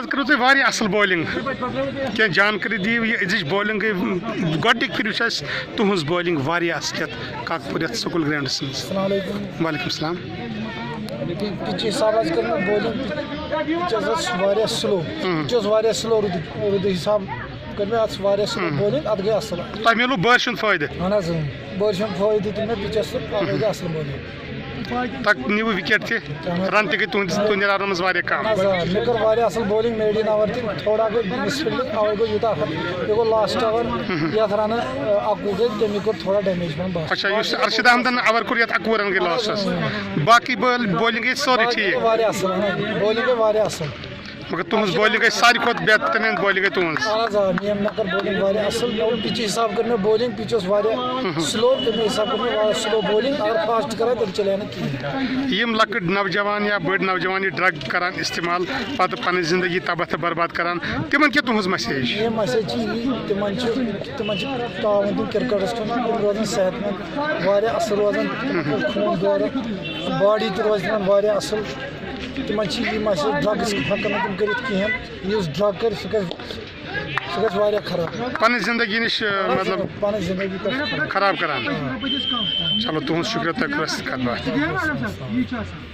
آز کرو تُہۍ واریاہ اَصٕل بالِنٛگ کینٛہہ جانکٲری دِیِو یہِ أزِچ بالِنٛگ گٔے گۄڈنِکۍ پھِرِ وٕچھ اَسہِ تُہٕنٛز بالِنٛگ واریاہ اَصٕل یَتھ کاکپوٗر یَتھ سکوٗل گرٛاوُنٛڈَس منٛز. السلام علیکم. وعلیکم السلام. پِچ حساب حظ کٔر مےٚ بالِنٛگ پِچ حظ ٲس واریاہ سلو. پِچ اوس واریاہ سلو روٗدٕ حساب کٔر مےٚ اَتھ واریاہ سلو بالِنٛگ اَتھ گٔے اَصٕل. تۄہہِ میلوٗ بٲرِش ہُنٛد فٲیدٕ. اہن حظ بٲرِش ہُنٛد فٲیدٕ تہِ مےٚ پِچَس اَتھ گٔے اَصٕل بالِنٛگ. تۄہہِ نِوٕ وِکیٹ تہِ رن تہِ گٔے تُہٕنٛدِس رنو منٛز واریاہ کم. مےٚ کٔر واریاہ اَصٕل بالِنٛگ میڈِن اوٚور تہِ تھوڑا گوٚو مِسفیٖلڈِنٛگ اَوَے گوٚو یوٗتاہ بیٚیہِ گوٚو لاسٹ اوٚور یَتھ رنہٕ 11 گٔے تَمیُک کوٚر تھوڑا ڈیمیج پہن باسان. اچھا یُس ارشد احمدن اوٚور کوٚر یَتھ 11 رن گٔے لاسٹس باقٕے بالِنٛگ گٔے سورُے ٹھیٖک. واریاہ اَصٕل بالِنٛگ گٔے واریاہ اَصٕل. مگر تُہٕنٛز بالِنٛگ گٔے ساروی کھۄتہٕ بہتریٖن بالِنٛگ گٔے تُہٕنٛز. اہن حظ مےٚ کٔر بالِنٛگ واریاہ اَصٕل مےٚ ووٚن پِچہِ حساب کٔر مےٚ بالِنٛگ پِچ اوس واریاہ سلو تَمے حساب کٔر مےٚ واریاہ سلو بالِنٛگ اگر فاسٹ کَرہا تیٚلہِ چلہِ ہا نہٕ کِہیٖنۍ. یِم لۄکٕٹۍ نوجوان یا بٔڑۍ نوجوان یہِ ڈرٛگ کران استعمال پتہٕ پنٕنۍ زندگی تباہ تہٕ برباد کران تِمن کیٛاہ تُہٕنٛز مسیج؟ میٲنۍ مسیج چھِ یی تِمن چھِ تعاوُن دیُن کِرکٹس کُن تِم روزان صحت منٛد واریاہ اَصٕل روزان خوٗن دوران باڈی تہِ روزِ تِمن واریاہ اَصٕل. تِمن چھِ یی مسیج ڈرٛگٕس ہٮ۪کن نہٕ تِم کٔرِتھ کِہیٖنۍ یُس ڈرٛگ کرِ سُہ گژھِ واریاہ خراب. پنٕنۍ زندگی نِش مطلب پنٕنۍ زندگی خراب کران. چلو تُہُنٛد شُکریہ تۄہہِ کوٚروٕ اَسہِ سۭتۍ کتھ باتھ.